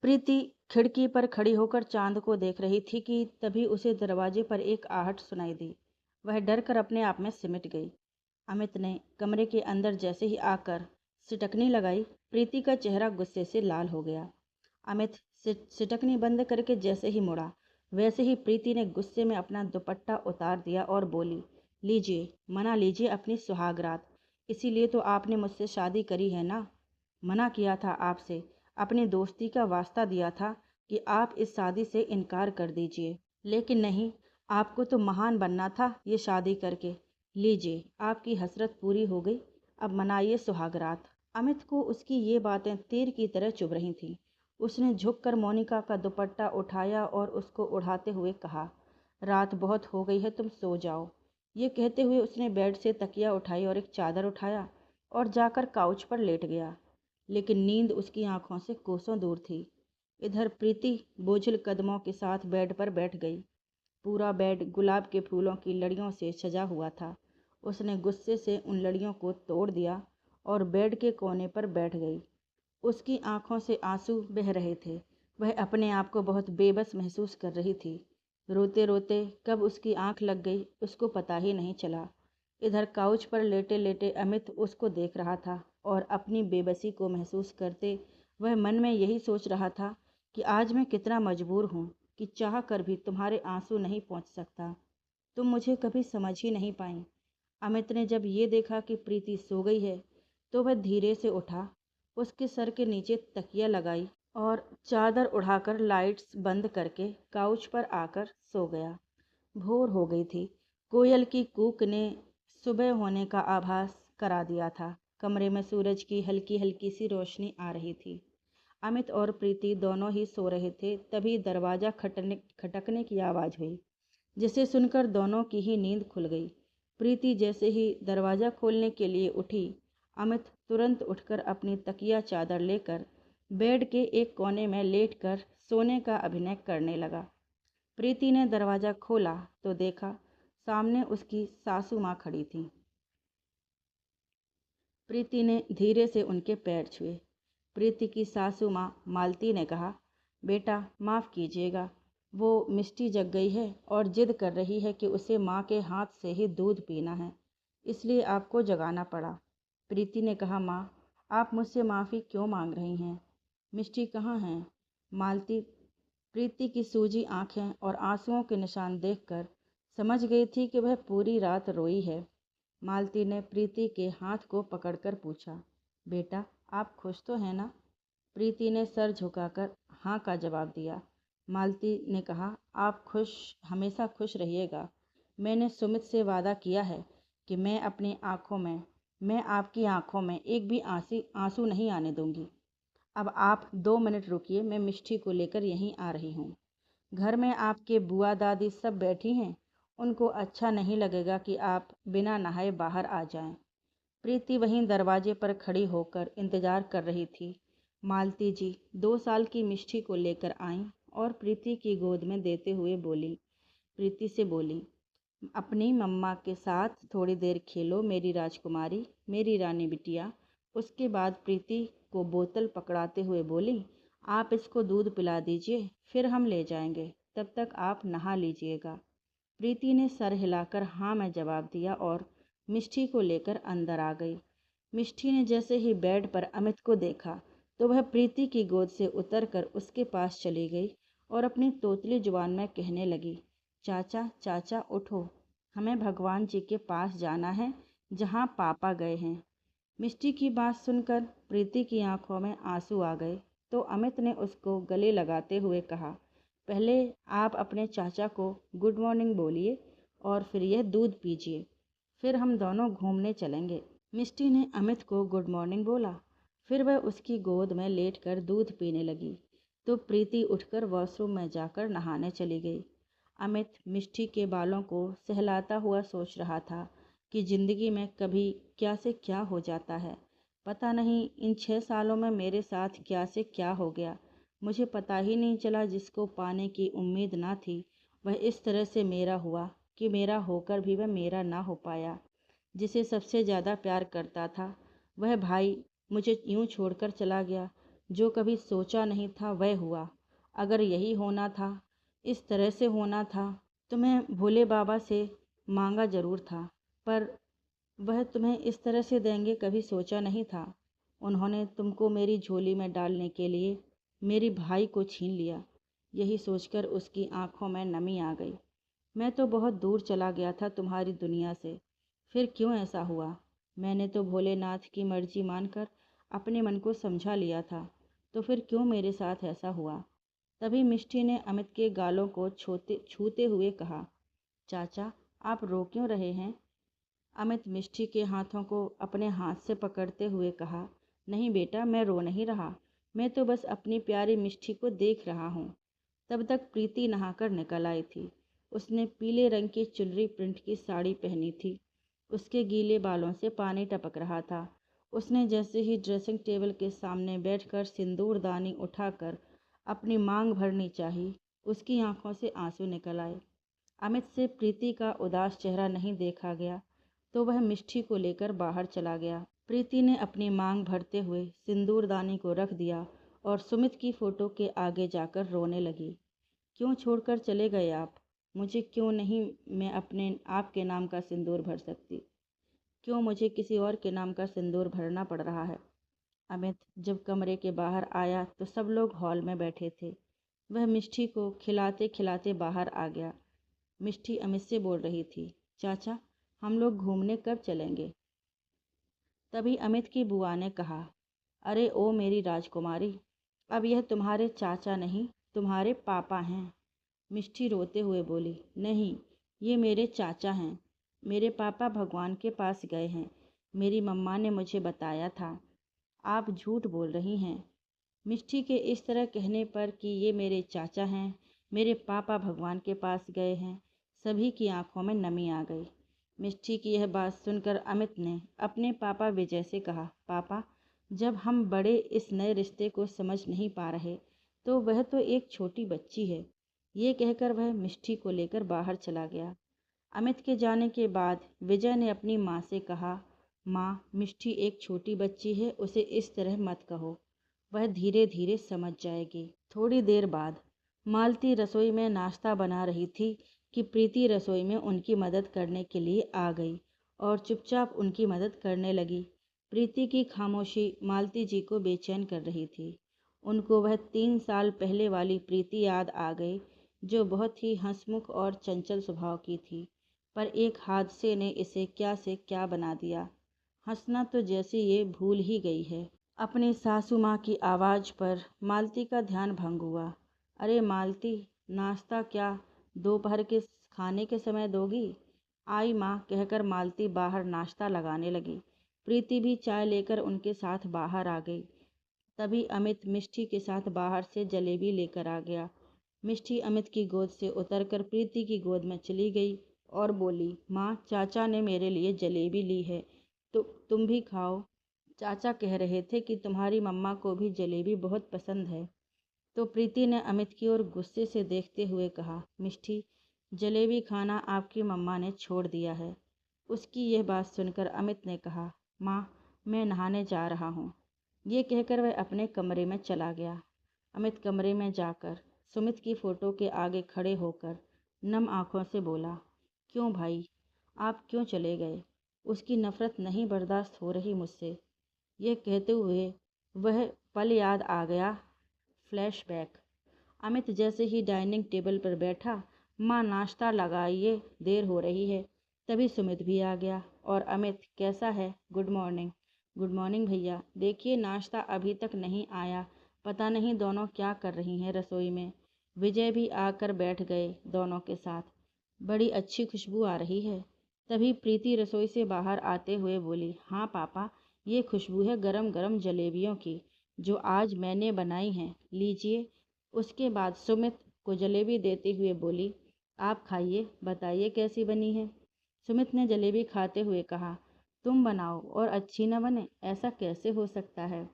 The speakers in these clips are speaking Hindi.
प्रीति खिड़की पर खड़ी होकर चांद को देख रही थी कि तभी उसे दरवाजे पर एक आहट सुनाई दी। वह डर कर अपने आप में सिमट गई। अमित ने कमरे के अंदर जैसे ही आकर सिटकनी लगाई, प्रीति का चेहरा गुस्से से लाल हो गया। अमित सिटकनी बंद करके जैसे ही मुड़ा, वैसे ही प्रीति ने गुस्से में अपना दुपट्टा उतार दिया और बोली, लीजिए, मना लीजिए अपनी सुहागरात। इसीलिए तो आपने मुझसे शादी करी है ना। मना किया था आपसे, अपनी दोस्ती का वास्ता दिया था कि आप इस शादी से इनकार कर दीजिए, लेकिन नहीं, आपको तो महान बनना था ये शादी करके। लीजिए, आपकी हसरत पूरी हो गई, अब मनाइए सुहागरात। अमित को उसकी ये बातें तीर की तरह चुभ रही थीं। उसने झुककर मोनिका का दुपट्टा उठाया और उसको उड़ाते हुए कहा, रात बहुत हो गई है, तुम सो जाओ। ये कहते हुए उसने बेड से तकिया उठाई और एक चादर उठाया और जाकर काउच पर लेट गया, लेकिन नींद उसकी आंखों से कोसों दूर थी। इधर प्रीति बोझिल कदमों के साथ बेड पर बैठ गई। पूरा बेड गुलाब के फूलों की लड़ियों से सजा हुआ था। उसने गुस्से से उन लड़ियों को तोड़ दिया और बेड के कोने पर बैठ गई। उसकी आंखों से आंसू बह रहे थे। वह अपने आप को बहुत बेबस महसूस कर रही थी। रोते रोते कब उसकी आंख लग गई उसको पता ही नहीं चला। इधर काउच पर लेटे लेटे अमित उसको देख रहा था और अपनी बेबसी को महसूस करते वह मन में यही सोच रहा था कि आज मैं कितना मजबूर हूँ कि चाह कर भी तुम्हारे आंसू नहीं पहुँच सकता। तुम मुझे कभी समझ ही नहीं पाई। अमित ने जब ये देखा कि प्रीति सो गई है तो वह धीरे से उठा, उसके सर के नीचे तकिया लगाई और चादर उड़ाकर लाइट्स बंद करके काउच पर आकर सो गया। भोर हो गई थी। कोयल की कूक ने सुबह होने का आभास करा दिया था। कमरे में सूरज की हल्की हल्की सी रोशनी आ रही थी। अमित और प्रीति दोनों ही सो रहे थे, तभी दरवाज़ा खटकने की आवाज़ हुई, जिसे सुनकर दोनों की ही नींद खुल गई। प्रीति जैसे ही दरवाज़ा खोलने के लिए उठी, अमित तुरंत उठकर अपनी तकिया चादर लेकर बेड के एक कोने में लेटकर सोने का अभिनय करने लगा। प्रीति ने दरवाज़ा खोला तो देखा सामने उसकी सासू माँ खड़ी थी। प्रीति ने धीरे से उनके पैर छुए। प्रीति की सासू माँ मालती ने कहा, बेटा माफ़ कीजिएगा, वो मिष्टी जग गई है और जिद कर रही है कि उसे माँ के हाथ से ही दूध पीना है, इसलिए आपको जगाना पड़ा। प्रीति ने कहा, माँ आप मुझसे माफ़ी क्यों मांग रही हैं? मिष्टी कहाँ है? मालती प्रीति की सूजी आंखें और आंसुओं के निशान देखकर समझ गई थी कि वह पूरी रात रोई है। मालती ने प्रीति के हाथ को पकड़कर पूछा, बेटा आप खुश तो हैं ना? प्रीति ने सर झुकाकर हाँ का जवाब दिया। मालती ने कहा, आप हमेशा खुश रहिएगा। मैंने सुमित से वादा किया है कि मैं आपकी आंखों में एक भी आंसू नहीं आने दूंगी। अब आप 2 मिनट रुकिए, मैं मिष्टी को लेकर यहीं आ रही हूँ। घर में आपके बुआ दादी सब बैठी हैं, उनको अच्छा नहीं लगेगा कि आप बिना नहाए बाहर आ जाएं। प्रीति वहीं दरवाजे पर खड़ी होकर इंतजार कर रही थी। मालती जी 2 साल की मिष्टी को लेकर आईं और प्रीति की गोद में देते हुए प्रीति से बोली, अपनी मम्मा के साथ थोड़ी देर खेलो मेरी राजकुमारी, मेरी रानी बिटिया। उसके बाद प्रीति को बोतल पकड़ाते हुए बोली, आप इसको दूध पिला दीजिए, फिर हम ले जाएंगे, तब तक आप नहा लीजिएगा। प्रीति ने सर हिलाकर हाँ में जवाब दिया और मिष्टी को लेकर अंदर आ गई। मिष्टी ने जैसे ही बेड पर अमित को देखा तो वह प्रीति की गोद से उतरकर उसके पास चली गई और अपनी तोतली जुबान में कहने लगी, चाचा चाचा उठो, हमें भगवान जी के पास जाना है जहाँ पापा गए हैं। मिष्टी की बात सुनकर प्रीति की आंखों में आंसू आ गए तो अमित ने उसको गले लगाते हुए कहा, पहले आप अपने चाचा को गुड मॉर्निंग बोलिए और फिर यह दूध पीजिए, फिर हम दोनों घूमने चलेंगे। मिष्टी ने अमित को गुड मॉर्निंग बोला, फिर वह उसकी गोद में लेटकर दूध पीने लगी तो प्रीति उठकर वॉशरूम में जाकर नहाने चली गई। अमित मिष्टी के बालों को सहलाता हुआ सोच रहा था कि ज़िंदगी में कभी क्या से क्या हो जाता है। पता नहीं इन 6 सालों में मेरे साथ क्या से क्या हो गया। मुझे पता ही नहीं चला, जिसको पाने की उम्मीद ना थी वह इस तरह से मेरा हुआ कि मेरा होकर भी वह मेरा ना हो पाया। जिसे सबसे ज़्यादा प्यार करता था वह भाई मुझे यूं छोड़कर चला गया। जो कभी सोचा नहीं था वह हुआ। अगर यही होना था, इस तरह से होना था, तो मैं भोले बाबा से मांगा ज़रूर था, पर वह तुम्हें इस तरह से देंगे कभी सोचा नहीं था। उन्होंने तुमको मेरी झोली में डालने के लिए मेरे भाई को छीन लिया। यही सोचकर उसकी आंखों में नमी आ गई। मैं तो बहुत दूर चला गया था तुम्हारी दुनिया से। फिर क्यों ऐसा हुआ? मैंने तो भोलेनाथ की मर्जी मानकर अपने मन को समझा लिया था, तो फिर क्यों मेरे साथ ऐसा हुआ? तभी मिष्टी ने अमित के गालों को छूते हुए कहा, चाचा, आप रो क्यों रहे हैं? अमित मिष्टी के हाथों को अपने हाथ से पकड़ते हुए कहा, नहीं बेटा, मैं रो नहीं रहा। मैं तो बस अपनी प्यारी मिष्टी को देख रहा हूँ। तब तक प्रीति नहाकर निकल आई थी। उसने पीले रंग की चुनरी प्रिंट की साड़ी पहनी थी। उसके गीले बालों से पानी टपक रहा था। उसने जैसे ही ड्रेसिंग टेबल के सामने बैठकर सिंदूरदानी उठाकर अपनी मांग भरनी चाही, उसकी आंखों से आंसू निकल आए। अमित से प्रीति का उदास चेहरा नहीं देखा गया, तो वह मिष्टी को लेकर बाहर चला गया। प्रीति ने अपनी मांग भरते हुए सिंदूरदानी को रख दिया और सुमित की फोटो के आगे जाकर रोने लगी। क्यों छोड़कर चले गए आप? मुझे क्यों नहीं मैं अपने आपके नाम का सिंदूर भर सकती? क्यों मुझे किसी और के नाम का सिंदूर भरना पड़ रहा है? अमित जब कमरे के बाहर आया तो सब लोग हॉल में बैठे थे। वह मिष्टी को खिलाते खिलाते बाहर आ गया। मिष्टी अमित से बोल रही थी, चाचा, हम लोग घूमने कब चलेंगे? तभी अमित की बुआ ने कहा, अरे ओ मेरी राजकुमारी, अब यह तुम्हारे चाचा नहीं, तुम्हारे पापा हैं। मिष्टी रोते हुए बोली, नहीं, ये मेरे चाचा हैं। मेरे पापा भगवान के पास गए हैं। मेरी मम्मा ने मुझे बताया था। आप झूठ बोल रही हैं। मिष्टी के इस तरह कहने पर कि ये मेरे चाचा हैं, मेरे पापा भगवान के पास गए हैं, सभी की आंखों में नमी आ गई। मिष्टी की यह बात सुनकर अमित ने अपने पापा विजय से कहा, पापा, जब हम बड़े इस नए रिश्ते को समझ नहीं पा रहे, तो वह तो एक छोटी बच्ची है। ये कहकर वह मिष्टी को लेकर बाहर चला गया। अमित के जाने के बाद विजय ने अपनी माँ से कहा, माँ, मिष्टी एक छोटी बच्ची है, उसे इस तरह मत कहो। वह धीरे धीरे समझ जाएगी। थोड़ी देर बाद मालती रसोई में नाश्ता बना रही थी कि प्रीति रसोई में उनकी मदद करने के लिए आ गई और चुपचाप उनकी मदद करने लगी। प्रीति की खामोशी मालती जी को बेचैन कर रही थी। उनको वह 3 साल पहले वाली प्रीति याद आ गई, जो बहुत ही हंसमुख और चंचल स्वभाव की थी, पर एक हादसे ने इसे क्या से क्या बना दिया। हंसना तो जैसे ये भूल ही गई है। अपनी सासू माँ की आवाज़ पर मालती का ध्यान भंग हुआ। अरे मालती, नाश्ता क्या दोपहर के खाने के समय दोगी? आई माँ, कहकर मालती बाहर नाश्ता लगाने लगी। प्रीति भी चाय लेकर उनके साथ बाहर आ गई। तभी अमित मिष्टी के साथ बाहर से जलेबी लेकर आ गया। मिष्टी अमित की गोद से उतरकर प्रीति की गोद में चली गई और बोली, माँ, चाचा ने मेरे लिए जलेबी ली है, तो तुम भी खाओ। चाचा कह रहे थे कि तुम्हारी मम्मा को भी जलेबी बहुत पसंद है। तो प्रीति ने अमित की ओर गुस्से से देखते हुए कहा, मिष्टी, जलेबी खाना आपकी मम्मा ने छोड़ दिया है। उसकी यह बात सुनकर अमित ने कहा, माँ, मैं नहाने जा रहा हूँ। ये कहकर वह अपने कमरे में चला गया। अमित कमरे में जाकर सुमित की फ़ोटो के आगे खड़े होकर नम आँखों से बोला, क्यों भाई, आप क्यों चले गए? उसकी नफ़रत नहीं बर्दाश्त हो रही मुझसे। यह कहते हुए वह पल याद आ गया। फ्लैशबैक। अमित जैसे ही डाइनिंग टेबल पर बैठा, माँ, नाश्ता लगाइए, देर हो रही है। तभी सुमित भी आ गया और अमित, कैसा है? Good morning. गुड मॉर्निंग भैया। देखिए, नाश्ता अभी तक नहीं आया। पता नहीं दोनों क्या कर रही हैं रसोई में। विजय भी आकर बैठ गए दोनों के साथ। बड़ी अच्छी खुशबू आ रही है। तभी प्रीति रसोई से बाहर आते हुए बोली, हाँ पापा, ये खुशबू है गरम गरम जलेबियों की, जो आज मैंने बनाई हैं, लीजिए। उसके बाद सुमित को जलेबी देते हुए बोली, आप खाइए, बताइए कैसी बनी है। सुमित ने जलेबी खाते हुए कहा, तुम बनाओ और अच्छी न बने, ऐसा कैसे हो सकता है?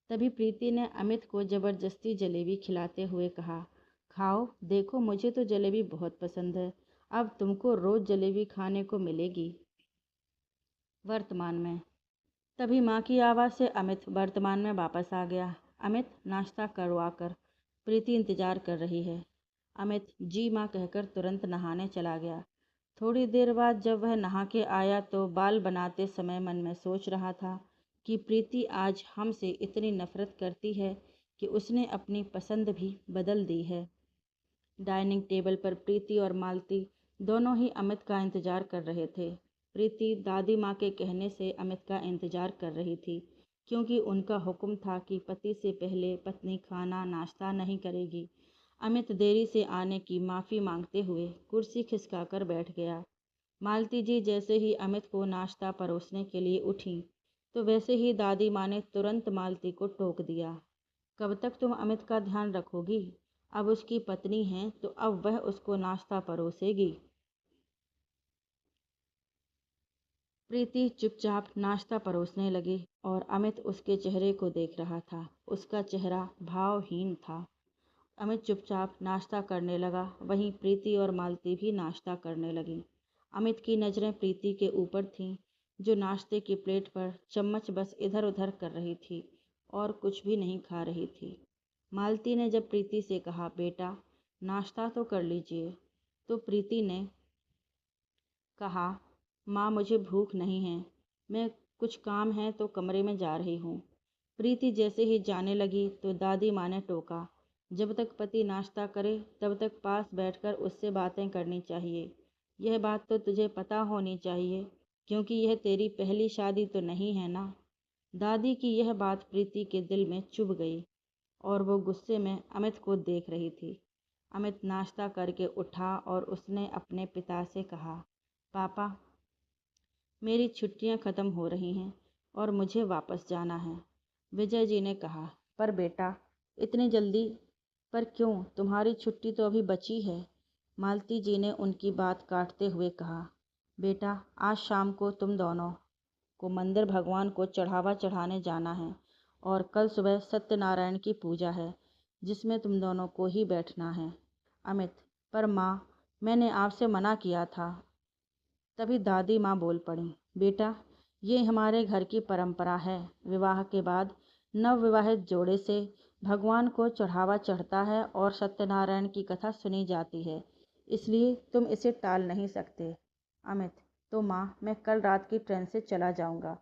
तभी प्रीति ने अमित को ज़बरदस्ती जलेबी खिलाते हुए कहा, खाओ, देखो, मुझे तो जलेबी बहुत पसंद है। अब तुमको रोज़ जलेबी खाने को मिलेगी। वर्तमान में। तभी माँ की आवाज़ से अमित वर्तमान में वापस आ गया। अमित नाश्ता करवाकर प्रीति इंतजार कर रही है। अमित जी माँ कहकर तुरंत नहाने चला गया। थोड़ी देर बाद जब वह नहा के आया तो बाल बनाते समय मन में सोच रहा था कि प्रीति आज हमसे इतनी नफरत करती है कि उसने अपनी पसंद भी बदल दी है। डाइनिंग टेबल पर प्रीति और मालती दोनों ही अमित का इंतजार कर रहे थे। प्रीति दादी माँ के कहने से अमित का इंतजार कर रही थी, क्योंकि उनका हुक्म था कि पति से पहले पत्नी खाना नाश्ता नहीं करेगी। अमित देरी से आने की माफ़ी मांगते हुए कुर्सी खिसकाकर बैठ गया। मालती जी जैसे ही अमित को नाश्ता परोसने के लिए उठी तो वैसे ही दादी माँ ने तुरंत मालती को टोक दिया। कब तक तुम अमित का ध्यान रखोगी? अब उसकी पत्नी है तो अब वह उसको नाश्ता परोसेगी। प्रीति चुपचाप नाश्ता परोसने लगी और अमित उसके चेहरे को देख रहा था। उसका चेहरा भावहीन था। अमित चुपचाप नाश्ता करने लगा, वहीं प्रीति और मालती भी नाश्ता करने लगी। अमित की नज़रें प्रीति के ऊपर थीं, जो नाश्ते की प्लेट पर चम्मच बस इधर उधर कर रही थी और कुछ भी नहीं खा रही थी। मालती ने जब प्रीति से कहा, बेटा नाश्ता तो कर लीजिए, तो प्रीति ने कहा, माँ मुझे भूख नहीं है, मैं कुछ काम है तो कमरे में जा रही हूँ। प्रीति जैसे ही जाने लगी तो दादी माँ ने टोका, जब तक पति नाश्ता करे तब तक पास बैठकर उससे बातें करनी चाहिए। यह बात तो तुझे पता होनी चाहिए, क्योंकि यह तेरी पहली शादी तो नहीं है ना। दादी की यह बात प्रीति के दिल में चुभ गई और वो गुस्से में अमित को देख रही थी। अमित नाश्ता करके उठा और उसने अपने पिता से कहा, पापा मेरी छुट्टियां ख़त्म हो रही हैं और मुझे वापस जाना है। विजय जी ने कहा, पर बेटा इतनी जल्दी पर क्यों? तुम्हारी छुट्टी तो अभी बची है। मालती जी ने उनकी बात काटते हुए कहा, बेटा आज शाम को तुम दोनों को मंदिर भगवान को चढ़ावा चढ़ाने जाना है और कल सुबह सत्यनारायण की पूजा है, जिसमें तुम दोनों को ही बैठना है। अमित, पर माँ मैंने आपसे मना किया था। तभी दादी माँ बोल पड़ी, बेटा ये हमारे घर की परंपरा है। विवाह के बाद नवविवाहित जोड़े से भगवान को चढ़ावा चढ़ता है और सत्यनारायण की कथा सुनी जाती है, इसलिए तुम इसे टाल नहीं सकते। अमित, तो माँ मैं कल रात की ट्रेन से चला जाऊँगा।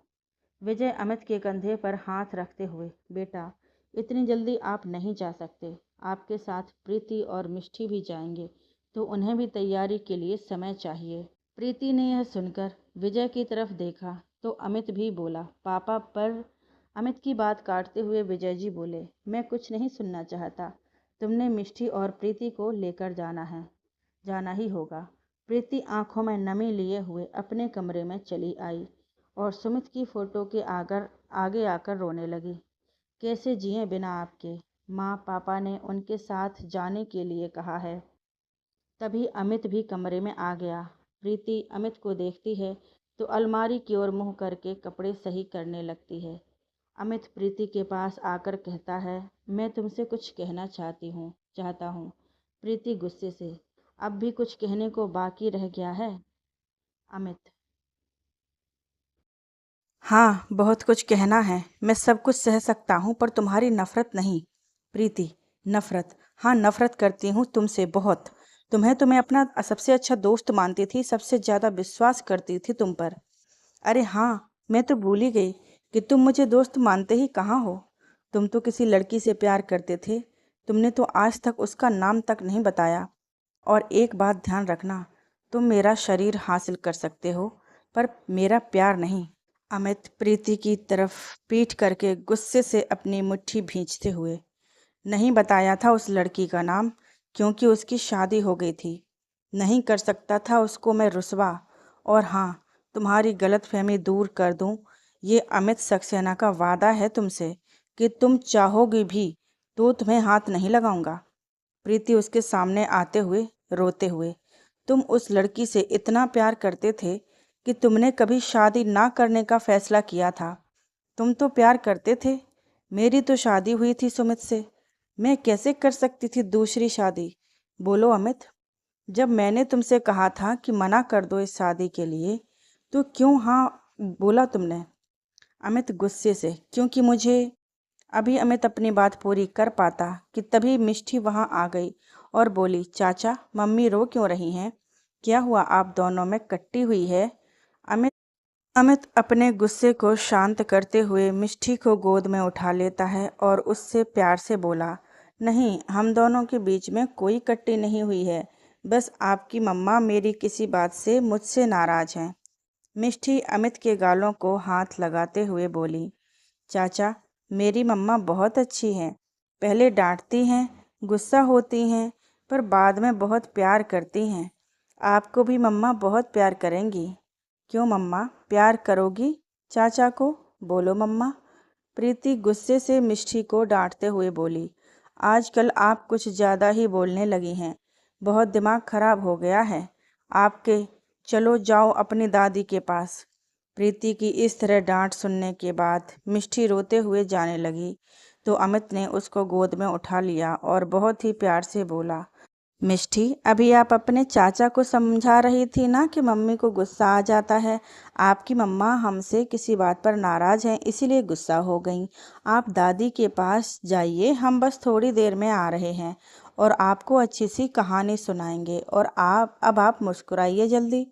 विजय अमित के कंधे पर हाथ रखते हुए, बेटा इतनी जल्दी आप नहीं जा सकते। आपके साथ प्रीति और मिष्टी भी जाएंगे, तो उन्हें भी तैयारी के लिए समय चाहिए। प्रीति ने यह सुनकर विजय की तरफ देखा तो अमित भी बोला, पापा पर। अमित की बात काटते हुए विजय जी बोले, मैं कुछ नहीं सुनना चाहता। तुमने मिष्टी और प्रीति को लेकर जाना ही होगा। प्रीति आंखों में नमी लिए हुए अपने कमरे में चली आई और सुमित की फ़ोटो के आगे आकर रोने लगी। कैसे जिए बिना आपके? माँ पापा ने उनके साथ जाने के लिए कहा है। तभी अमित भी कमरे में आ गया। प्रीति अमित को देखती है तो अलमारी की ओर मुँह करके कपड़े सही करने लगती है। अमित प्रीति के पास आकर कहता है, मैं तुमसे कुछ कहना चाहता हूँ। प्रीति गुस्से से, अब भी कुछ कहने को बाकी रह गया है? अमित, हाँ बहुत कुछ कहना है। मैं सब कुछ सह सकता हूँ, पर तुम्हारी नफरत नहीं। प्रीति, नफरत? हाँ नफरत करती हूँ तुमसे बहुत। तुम्हें तो मैं अपना सबसे अच्छा दोस्त मानती थी, सबसे ज़्यादा विश्वास करती थी तुम पर। अरे हाँ, मैं तो भूल ही गई कि तुम मुझे दोस्त मानते ही कहाँ हो। तुम तो किसी लड़की से प्यार करते थे। तुमने तो आज तक उसका नाम तक नहीं बताया। और एक बात ध्यान रखना, तुम मेरा शरीर हासिल कर सकते हो, पर मेरा प्यार नहीं। अमित प्रीति की तरफ पीठ करके गुस्से से अपनी मुट्ठी भींचते हुए, नहीं बताया था उस लड़की का नाम, क्योंकि उसकी शादी हो गई थी। नहीं कर सकता था उसको मैं रुसवा। और हाँ, तुम्हारी गलतफहमी दूर कर दूं, ये अमित सक्सेना का वादा है तुमसे कि तुम चाहोगी भी तो तुम्हें हाथ नहीं लगाऊंगा। प्रीति उसके सामने आते हुए रोते हुए, तुम उस लड़की से इतना प्यार करते थे कि तुमने कभी शादी ना करने का फैसला किया था। तुम तो प्यार करते थे। मेरी तो शादी हुई थी सुमित से, मैं कैसे कर सकती थी दूसरी शादी? बोलो अमित, जब मैंने तुमसे कहा था कि मना कर दो इस शादी के लिए, तो क्यों हाँ बोला तुमने? अमित गुस्से से, क्योंकि मुझे अभी अमित अपनी बात पूरी कर पाता कि तभी मिष्टी वहां आ गई और बोली, चाचा मम्मी रो क्यों रही हैं? क्या हुआ, आप दोनों में कट्टी हुई है? अमित अमित अपने गुस्से को शांत करते हुए मिष्टी को गोद में उठा लेता है और उससे प्यार से बोला, नहीं, हम दोनों के बीच में कोई कट्टी नहीं हुई है। बस आपकी मम्मा मेरी किसी बात से मुझसे नाराज हैं। मिष्टी अमित के गालों को हाथ लगाते हुए बोली, चाचा मेरी मम्मा बहुत अच्छी हैं। पहले डांटती हैं, गुस्सा होती हैं, पर बाद में बहुत प्यार करती हैं। आपको भी मम्मा बहुत प्यार करेंगी। क्यों मम्मा, प्यार करोगी चाचा को? बोलो मम्मा। प्रीति गुस्से से मिष्टी को डांटते हुए बोली, आजकल आप कुछ ज़्यादा ही बोलने लगी हैं। बहुत दिमाग खराब हो गया है आपके। चलो जाओ अपनी दादी के पास। प्रीति की इस तरह डांट सुनने के बाद मिष्टी रोते हुए जाने लगी तो अमित ने उसको गोद में उठा लिया और बहुत ही प्यार से बोला, मिष्टी अभी आप अपने चाचा को समझा रही थी ना कि मम्मी को गुस्सा आ जाता है। आपकी मम्मा हमसे किसी बात पर नाराज़ हैं, इसीलिए गुस्सा हो गई। आप दादी के पास जाइए, हम बस थोड़ी देर में आ रहे हैं और आपको अच्छी सी कहानी सुनाएंगे। और आप मुस्कुराइए जल्दी।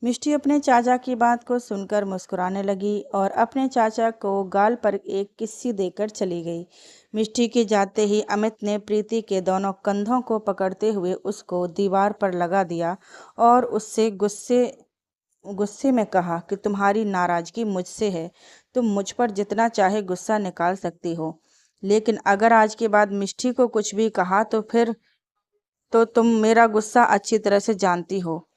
मिष्टी अपने चाचा की बात को सुनकर मुस्कुराने लगी और अपने चाचा को गाल पर एक किस्सी देकर चली गई। मिष्टी के जाते ही अमित ने प्रीति के दोनों कंधों को पकड़ते हुए उसको दीवार पर लगा दिया और उससे गुस्से गुस्से में कहा कि तुम्हारी नाराज़गी मुझसे है। तुम मुझ पर जितना चाहे गुस्सा निकाल सकती हो, लेकिन अगर आज के बाद मिष्टी को कुछ भी कहा तो फिर तो तुम मेरा गुस्सा अच्छी तरह से जानती हो।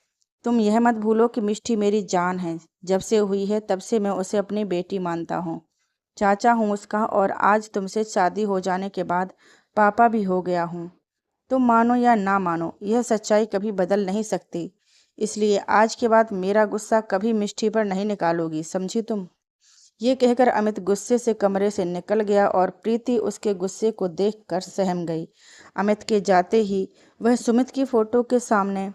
तुम यह मत भूलो कि मिष्टी मेरी जान है। जब से हुई है तब से मैं उसे अपनी बेटी मानता हूँ। चाचा हूँ उसका और आज तुमसे शादी हो जाने के बाद पापा भी हो गया हूँ। तुम मानो या ना मानो, यह सच्चाई कभी बदल नहीं सकती। इसलिए आज के बाद मेरा गुस्सा कभी मिष्टी पर नहीं निकालोगी, समझी तुम? ये कहकर अमित गुस्से से कमरे से निकल गया और प्रीति उसके गुस्से को देखकर सहम गई। अमित के जाते ही वह सुमित की फोटो के सामने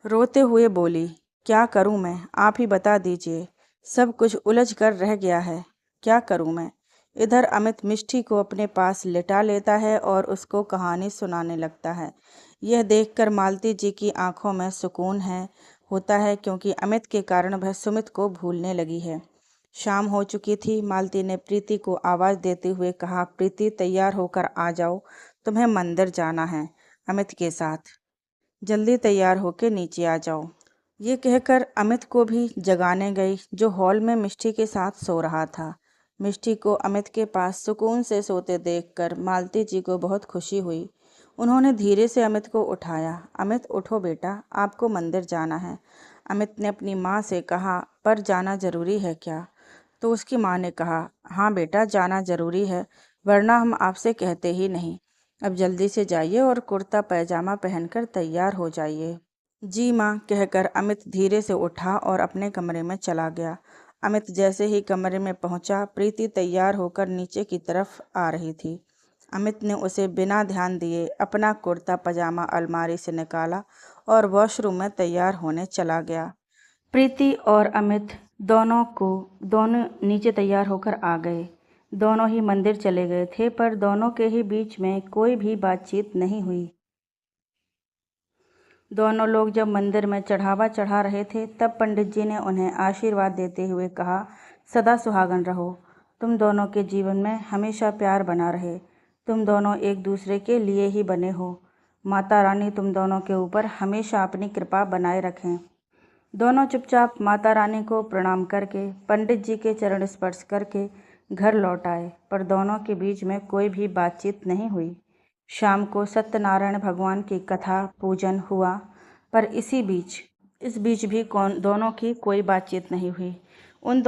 रोते हुए बोली, क्या करूं मैं, आप ही बता दीजिए। सब कुछ उलझ कर रह गया है, क्या करूं मैं? इधर अमित मिष्टी को अपने पास लिटा लेता है और उसको कहानी सुनाने लगता है। यह देखकर मालती जी की आंखों में सुकून होता है, क्योंकि अमित के कारण वह सुमित को भूलने लगी है। शाम हो चुकी थी। मालती ने प्रीति को आवाज़ देते हुए कहा, प्रीति तैयार होकर आ जाओ, तुम्हें मंदिर जाना है अमित के साथ। जल्दी तैयार होकर नीचे आ जाओ। ये कहकर अमित को भी जगाने गई, जो हॉल में मिष्टी के साथ सो रहा था। मिष्टी को अमित के पास सुकून से सोते देखकर मालती जी को बहुत खुशी हुई। उन्होंने धीरे से अमित को उठाया। अमित उठो बेटा, आपको मंदिर जाना है। अमित ने अपनी माँ से कहा, पर जाना ज़रूरी है क्या? तो उसकी माँ ने कहा, हाँ बेटा जाना ज़रूरी है, वरना हम आपसे कहते ही नहीं। अब जल्दी से जाइए और कुर्ता पैजामा पहनकर तैयार हो जाइए। जी माँ, कहकर अमित धीरे से उठा और अपने कमरे में चला गया। अमित जैसे ही कमरे में पहुंचा, प्रीति तैयार होकर नीचे की तरफ आ रही थी। अमित ने उसे बिना ध्यान दिए अपना कुर्ता पजामा अलमारी से निकाला और वॉशरूम में तैयार होने चला गया। प्रीति और अमित दोनों नीचे तैयार होकर आ गए। दोनों ही मंदिर चले गए थे, पर दोनों के ही बीच में कोई भी बातचीत नहीं हुई। दोनों लोग जब मंदिर में चढ़ावा चढ़ा रहे थे, तब पंडित जी ने उन्हें आशीर्वाद देते हुए कहा, सदा सुहागन रहो। तुम दोनों के जीवन में हमेशा प्यार बना रहे। तुम दोनों एक दूसरे के लिए ही बने हो। माता रानी तुम दोनों के ऊपर हमेशा अपनी कृपा बनाए रखें। दोनों चुपचाप माता रानी को प्रणाम करके पंडित जी के चरण स्पर्श करके घर लौट आए, पर दोनों के बीच में कोई भी बातचीत नहीं हुई। शाम को सत्यनारायण भगवान की कथा पूजन हुआ, पर इस बीच भी दोनों की कोई बातचीत नहीं हुई। उन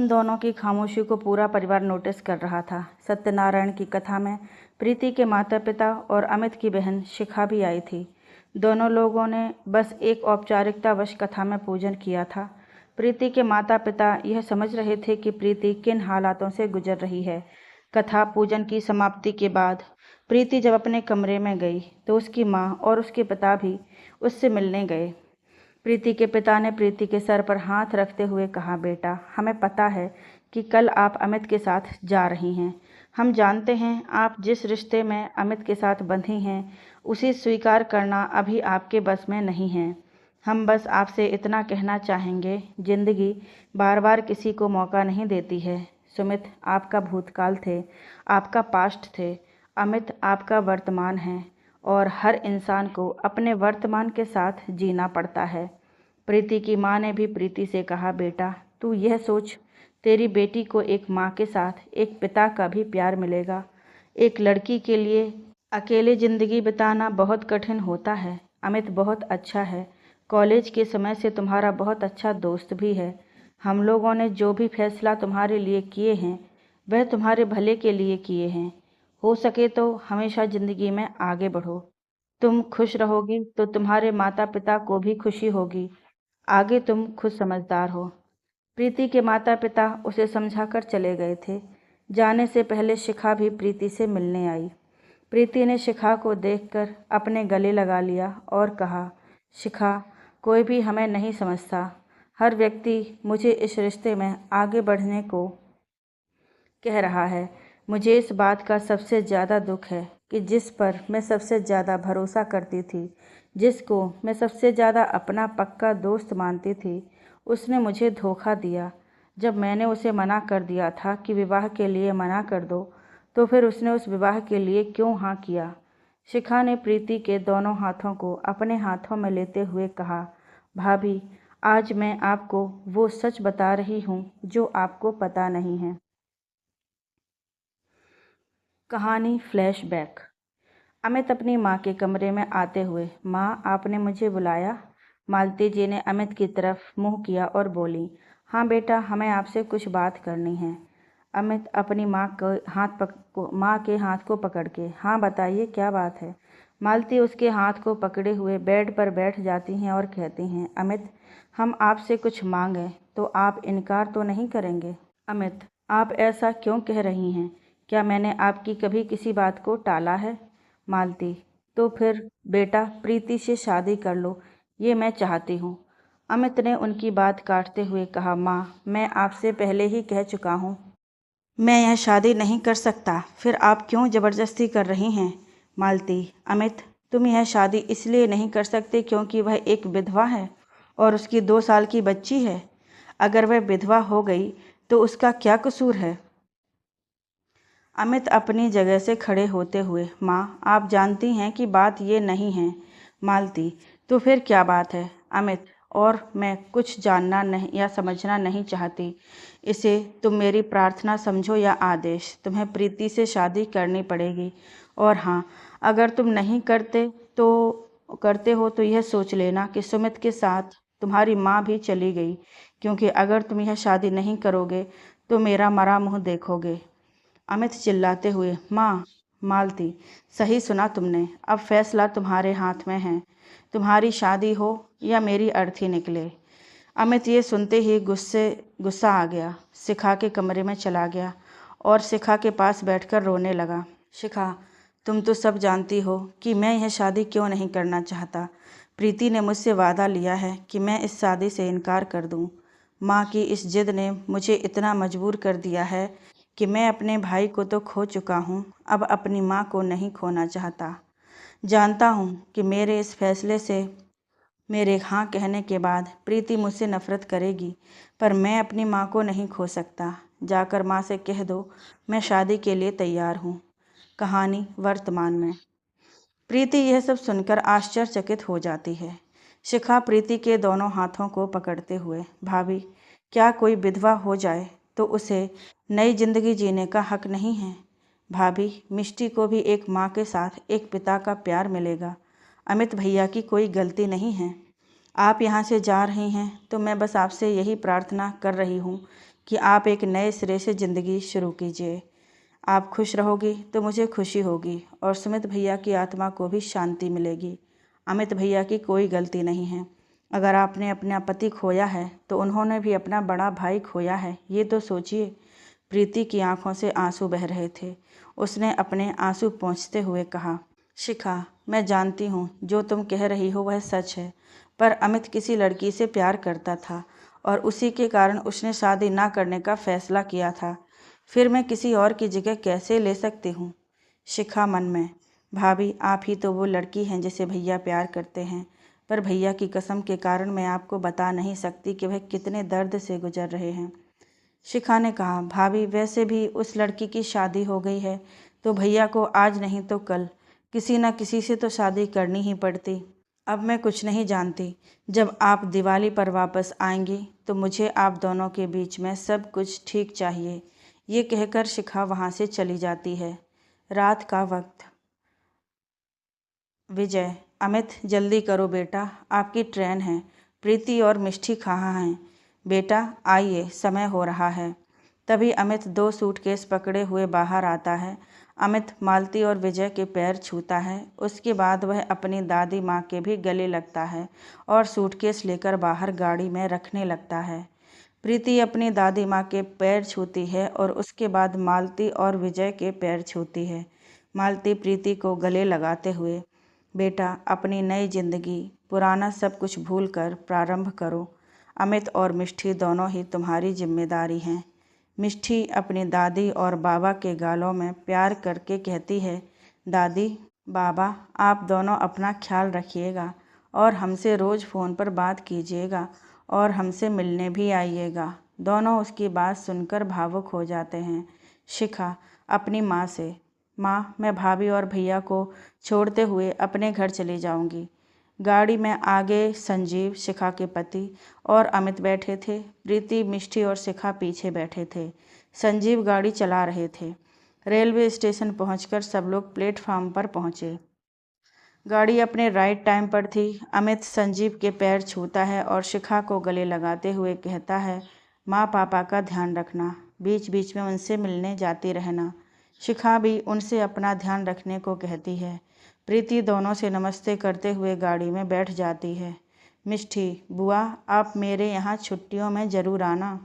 दोनों की खामोशी को पूरा परिवार नोटिस कर रहा था। सत्यनारायण की कथा में प्रीति के माता पिता और अमित की बहन शिखा भी आई थी। दोनों लोगों ने बस एक औपचारिकतावश कथा में पूजन किया था। प्रीति के माता पिता यह समझ रहे थे कि प्रीति किन हालातों से गुजर रही है। कथा पूजन की समाप्ति के बाद प्रीति जब अपने कमरे में गई तो उसकी माँ और उसके पिता भी उससे मिलने गए। प्रीति के पिता ने प्रीति के सर पर हाथ रखते हुए कहा, बेटा, हमें पता है कि कल आप अमित के साथ जा रही हैं। हम जानते हैं आप जिस रिश्ते में अमित के साथ बंधी हैं उसे स्वीकार करना अभी आपके बस में नहीं है। हम बस आपसे इतना कहना चाहेंगे, जिंदगी बार बार किसी को मौका नहीं देती है। सुमित आपका भूतकाल थे, आपका पास्ट थे, अमित आपका वर्तमान है और हर इंसान को अपने वर्तमान के साथ जीना पड़ता है। प्रीति की माँ ने भी प्रीति से कहा, बेटा, तू यह सोच, तेरी बेटी को एक माँ के साथ एक पिता का भी प्यार मिलेगा। एक लड़की के लिए अकेले ज़िंदगी बिताना बहुत कठिन होता है। अमित बहुत अच्छा है, कॉलेज के समय से तुम्हारा बहुत अच्छा दोस्त भी है। हम लोगों ने जो भी फैसला तुम्हारे लिए किए हैं वह तुम्हारे भले के लिए किए हैं। हो सके तो हमेशा ज़िंदगी में आगे बढ़ो। तुम खुश रहोगी तो तुम्हारे माता पिता को भी खुशी होगी। आगे तुम खुद समझदार हो। प्रीति के माता पिता उसे समझाकर चले गए थे। जाने से पहले शिखा भी प्रीति से मिलने आई। प्रीति ने शिखा को देखकर अपने गले लगा लिया और कहा, शिखा, कोई भी हमें नहीं समझता। हर व्यक्ति मुझे इस रिश्ते में आगे बढ़ने को कह रहा है। मुझे इस बात का सबसे ज़्यादा दुख है कि जिस पर मैं सबसे ज़्यादा भरोसा करती थी, जिसको मैं सबसे ज़्यादा अपना पक्का दोस्त मानती थी, उसने मुझे धोखा दिया। जब मैंने उसे मना कर दिया था कि विवाह के लिए मना कर दो, तो फिर उसने उस विवाह के लिए क्यों हाँ किया? शिखा ने प्रीति के दोनों हाथों को अपने हाथों में लेते हुए कहा, भाभी, आज मैं आपको वो सच बता रही हूँ जो आपको पता नहीं है। कहानी फ्लैशबैक। अमित अपनी माँ के कमरे में आते हुए, माँ, आपने मुझे बुलाया? मालती जी ने अमित की तरफ मुंह किया और बोली, हाँ बेटा, हमें आपसे कुछ बात करनी है। अमित अपनी माँ के हाथ को पकड़ के, हाँ बताइए, क्या बात है? मालती उसके हाथ को पकड़े हुए बेड पर बैठ जाती हैं और कहती हैं, अमित, हम आपसे कुछ मांगें तो आप इनकार तो नहीं करेंगे? अमित, आप ऐसा क्यों कह रही हैं? क्या मैंने आपकी कभी किसी बात को टाला है? मालती, तो फिर बेटा प्रीति से शादी कर लो, ये मैं चाहती हूँ। अमित ने उनकी बात काटते हुए कहा, माँ, मैं आपसे पहले ही कह चुका हूँ मैं यह शादी नहीं कर सकता, फिर आप क्यों ज़बरदस्ती कर रही हैं? मालती, अमित, तुम यह शादी इसलिए नहीं कर सकते क्योंकि वह एक विधवा है और उसकी 2 साल की बच्ची है। अगर वह विधवा हो गई तो उसका क्या कसूर है? अमित अपनी जगह से खड़े होते हुए, माँ, आप जानती हैं कि बात ये नहीं है। मालती, तो फिर क्या बात है? अमित, और मैं कुछ जानना नहीं या समझना नहीं चाहती। इसे तुम मेरी प्रार्थना समझो या आदेश। तुम्हें प्रीति से शादी करनी पड़ेगी। और हाँ, अगर तुम नहीं करते हो तो यह सोच लेना कि सुमित के साथ तुम्हारी माँ भी चली गई, क्योंकि अगर तुम यह शादी नहीं करोगे तो मेरा मरा मुँह देखोगे। अमित चिल्लाते हुए, माँ। मालती, सही सुना तुमने, अब फैसला तुम्हारे हाथ में है। तुम्हारी शादी हो या मेरी अर्थी निकले। अमित ये सुनते ही गुस्सा आ गया। शिखा के कमरे में चला गया और शिखा के पास बैठकर रोने लगा। शिखा, तुम तो सब जानती हो कि मैं यह शादी क्यों नहीं करना चाहता। प्रीति ने मुझसे वादा लिया है कि मैं इस शादी से इनकार कर दूं। माँ की इस जिद ने मुझे इतना मजबूर कर दिया है कि मैं अपने भाई को तो खो चुका हूँ, अब अपनी माँ को नहीं खोना चाहता। जानता हूँ कि मेरे इस फैसले से मेरे हाँ कहने के बाद प्रीति मुझसे नफ़रत करेगी, पर मैं अपनी माँ को नहीं खो सकता। जाकर माँ से कह दो मैं शादी के लिए तैयार हूँ। कहानी वर्तमान में। प्रीति यह सब सुनकर आश्चर्यचकित हो जाती है। शिखा प्रीति के दोनों हाथों को पकड़ते हुए, भाभी, क्या कोई विधवा हो जाए तो उसे नई जिंदगी जीने का हक नहीं है? भाभी, मिष्टी को भी एक माँ के साथ एक पिता का प्यार मिलेगा। अमित भैया की कोई गलती नहीं है। आप यहाँ से जा रही हैं तो मैं बस आपसे यही प्रार्थना कर रही हूँ कि आप एक नए सिरे से ज़िंदगी शुरू कीजिए। आप खुश रहोगी तो मुझे खुशी होगी और सुमित भैया की आत्मा को भी शांति मिलेगी। अमित भैया की कोई गलती नहीं है। अगर आपने अपना पति खोया है तो उन्होंने भी अपना बड़ा भाई खोया है, ये तो सोचिए। प्रीति की आंखों से आंसू बह रहे थे। उसने अपने आंसू पोंछते हुए कहा, शिखा, मैं जानती हूँ जो तुम कह रही हो वह सच है, पर अमित किसी लड़की से प्यार करता था और उसी के कारण उसने शादी ना करने का फैसला किया था। फिर मैं किसी और की जगह कैसे ले सकती हूँ? शिखा मन में, भाभी आप ही तो वो लड़की हैं जिसे भैया प्यार करते हैं, पर भैया की कसम के कारण मैं आपको बता नहीं सकती कि वह कितने दर्द से गुजर रहे हैं। शिखा ने कहा, भाभी वैसे भी उस लड़की की शादी हो गई है तो भैया को आज नहीं तो कल किसी न किसी से तो शादी करनी ही पड़ती। अब मैं कुछ नहीं जानती। जब आप दिवाली पर वापस आएंगी तो मुझे आप दोनों के बीच में सब कुछ ठीक चाहिए। ये कहकर शिखा वहाँ से चली जाती है। रात का वक्त। विजय, अमित जल्दी करो बेटा, आपकी ट्रेन है। प्रीति और मिष्टी कहाँ हैं? बेटा आइए, समय हो रहा है। तभी अमित 2 सूटकेस पकड़े हुए बाहर आता है। अमित मालती और विजय के पैर छूता है। उसके बाद वह अपनी दादी माँ के भी गले लगता है और सूटकेस लेकर बाहर गाड़ी में रखने लगता है। प्रीति अपनी दादी माँ के पैर छूती है और उसके बाद मालती और विजय के पैर छूती है। मालती प्रीति को गले लगाते हुए, बेटा अपनी नई जिंदगी पुराना सब कुछ भूल कर प्रारंभ करो। अमित और मिष्टी दोनों ही तुम्हारी जिम्मेदारी हैं। मिष्टी अपनी दादी और बाबा के गालों में प्यार करके कहती है, दादी बाबा आप दोनों अपना ख्याल रखिएगा और हमसे रोज़ फ़ोन पर बात कीजिएगा और हमसे मिलने भी आइएगा। दोनों उसकी बात सुनकर भावुक हो जाते हैं। शिखा अपनी माँ से, माँ मैं भाभी और भैया को छोड़ते हुए अपने घर चली जाऊंगी। गाड़ी में आगे संजीव, शिखा के पति और अमित बैठे थे। प्रीति, मिष्टी और शिखा पीछे बैठे थे। संजीव गाड़ी चला रहे थे। रेलवे स्टेशन पहुंचकर सब लोग प्लेटफार्म पर पहुंचे। गाड़ी अपने राइट टाइम पर थी। अमित संजीव के पैर छूता है और शिखा को गले लगाते हुए कहता है, माँ पापा का ध्यान रखना, बीच बीच में उनसे मिलने जाती रहना। शिखा भी उनसे अपना ध्यान रखने को कहती है। प्रीति दोनों से नमस्ते करते हुए गाड़ी में बैठ जाती है। मिष्टी, बुआ आप मेरे यहाँ छुट्टियों में ज़रूर आना।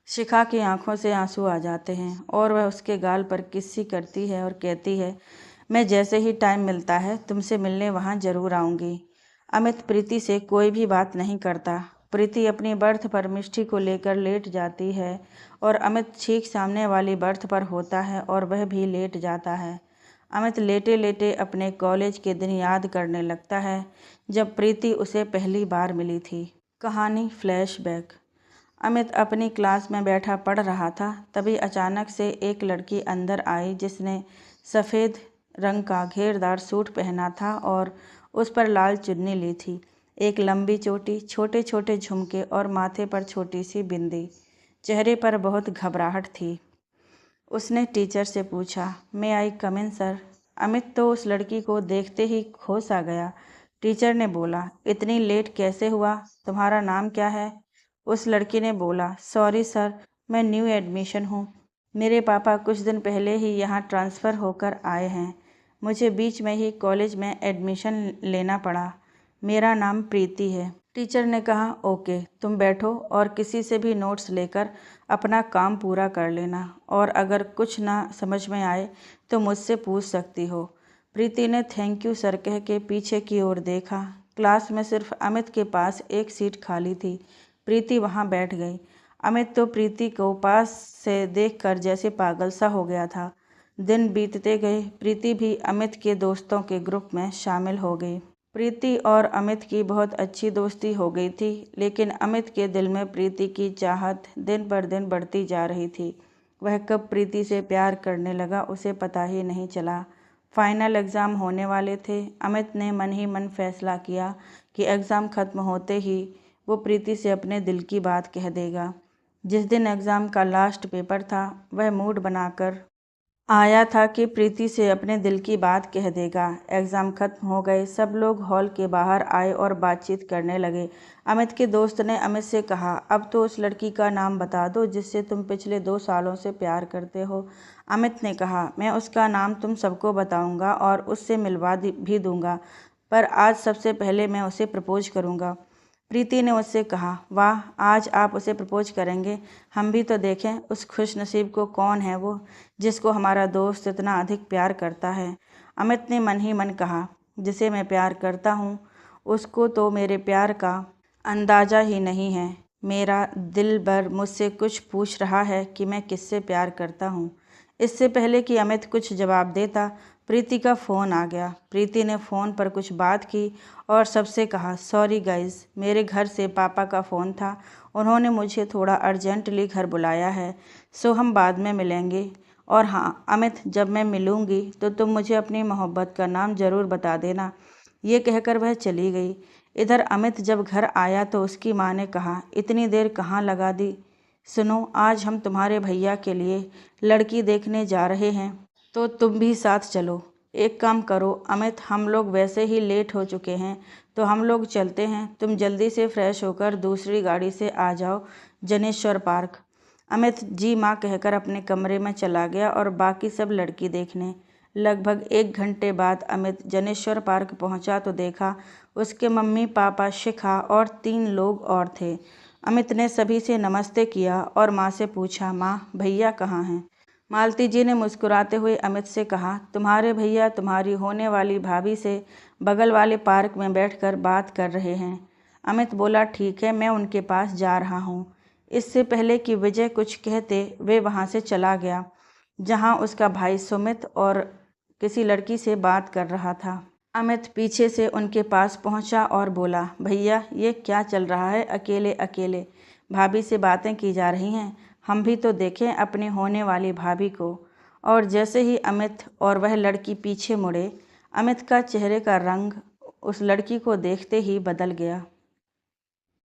शिखा की आंखों से आंसू आ जाते हैं और वह उसके गाल पर किस्सी करती है और कहती है, मैं जैसे ही टाइम मिलता है तुमसे मिलने वहाँ ज़रूर आऊँगी। अमित प्रीति से कोई भी बात नहीं करता। प्रीति अपनी बर्थ पर मिष्टी को लेकर लेट जाती है और अमित ठीक सामने वाली बर्थ पर होता है और वह भी लेट जाता है। अमित लेटे लेटे अपने कॉलेज के दिन याद करने लगता है जब प्रीति उसे पहली बार मिली थी। कहानी फ्लैशबैक। अमित अपनी क्लास में बैठा पढ़ रहा था। तभी अचानक से एक लड़की अंदर आई जिसने सफ़ेद रंग का घेरदार सूट पहना था और उस पर लाल चुन्नी ली थी। एक लंबी चोटी, छोटे छोटे झुमके और माथे पर छोटी सी बिंदी। चेहरे पर बहुत घबराहट थी। उसने टीचर से पूछा, मे आई कम इन सर? अमित तो उस लड़की को देखते ही होश आ गया। टीचर ने बोला, इतनी लेट कैसे हुआ? तुम्हारा नाम क्या है? उस लड़की ने बोला, सॉरी सर, मैं न्यू एडमिशन हूँ। मेरे पापा कुछ दिन पहले ही यहाँ ट्रांसफ़र होकर आए हैं। मुझे बीच में ही कॉलेज में एडमिशन लेना पड़ा। मेरा नाम प्रीति है। टीचर ने कहा, ओके तुम बैठो और किसी से भी नोट्स लेकर अपना काम पूरा कर लेना और अगर कुछ ना समझ में आए तो मुझसे पूछ सकती हो। प्रीति ने थैंक यू सर कह के पीछे की ओर देखा। क्लास में सिर्फ अमित के पास एक सीट खाली थी। प्रीति वहाँ बैठ गई। अमित तो प्रीति को पास से देखकर जैसे पागल सा हो गया था। दिन बीतते गए। प्रीति भी अमित के दोस्तों के ग्रुप में शामिल हो गई। प्रीति और अमित की बहुत अच्छी दोस्ती हो गई थी, लेकिन अमित के दिल में प्रीति की चाहत दिन पर दिन बढ़ती जा रही थी। वह कब प्रीति से प्यार करने लगा उसे पता ही नहीं चला। फाइनल एग्ज़ाम होने वाले थे। अमित ने मन ही मन फैसला किया कि एग्ज़ाम ख़त्म होते ही वो प्रीति से अपने दिल की बात कह देगा। जिस दिन एग्ज़ाम का लास्ट पेपर था, वह मूड बनाकर आया था कि प्रीति से अपने दिल की बात कह देगा। एग्ज़ाम ख़त्म हो गए। सब लोग हॉल के बाहर आए और बातचीत करने लगे। अमित के दोस्त ने अमित से कहा, अब तो उस लड़की का नाम बता दो जिससे तुम पिछले 2 सालों से प्यार करते हो। अमित ने कहा, मैं उसका नाम तुम सबको बताऊंगा और उससे मिलवा भी दूंगा, पर आज सबसे पहले मैं उसे प्रपोज करूंगा। प्रीति ने उससे कहा, वाह आज आप उसे प्रपोज करेंगे? हम भी तो देखें उस खुशनसीब को, कौन है वो जिसको हमारा दोस्त इतना अधिक प्यार करता है। अमित ने मन ही मन कहा, जिसे मैं प्यार करता हूँ उसको तो मेरे प्यार का अंदाज़ा ही नहीं है। मेरा दिल भर मुझसे कुछ पूछ रहा है कि मैं किससे प्यार करता हूँ। इससे पहले कि अमित कुछ जवाब देता, प्रीति का फ़ोन आ गया। प्रीति ने फ़ोन पर कुछ बात की और सबसे कहा, सॉरी गाइज़, मेरे घर से पापा का फ़ोन था, उन्होंने मुझे थोड़ा अर्जेंटली घर बुलाया है, सो हम बाद में मिलेंगे। और हाँ अमित, जब मैं मिलूँगी तो तुम मुझे अपनी मोहब्बत का नाम ज़रूर बता देना। ये कहकर वह चली गई। इधर अमित जब घर आया तो उसकी माँ ने कहा, इतनी देर कहाँ लगा दी? सुनो, आज हम तुम्हारे भैया के लिए लड़की देखने जा रहे हैं, तो तुम भी साथ चलो। एक काम करो अमित, हम लोग वैसे ही लेट हो चुके हैं, तो हम लोग चलते हैं। तुम जल्दी से फ्रेश होकर दूसरी गाड़ी से आ जाओ जनेश्वर पार्क। अमित जी माँ कहकर अपने कमरे में चला गया और बाकी सब लड़की देखने। लगभग 1 घंटे बाद अमित जनेश्वर पार्क पहुंचा तो देखा उसके मम्मी पापा, शिखा और 3 लोग और थे। अमित ने सभी से नमस्ते किया और माँ से पूछा, माँ भैया कहाँ हैं? मालती जी ने मुस्कुराते हुए अमित से कहा, तुम्हारे भैया तुम्हारी होने वाली भाभी से बगल वाले पार्क में बैठकर बात कर रहे हैं। अमित बोला, ठीक है, मैं उनके पास जा रहा हूँ। इससे पहले कि विजय कुछ कहते वे वहाँ से चला गया, जहाँ उसका भाई सुमित और किसी लड़की से बात कर रहा था। अमित पीछे से उनके पास पहुँचा और बोला, भैया ये क्या चल रहा है? अकेले अकेले भाभी से बातें की जा रही हैं, हम भी तो देखें अपनी होने वाली भाभी को। और जैसे ही अमित और वह लड़की पीछे मुड़े, अमित का चेहरे का रंग उस लड़की को देखते ही बदल गया।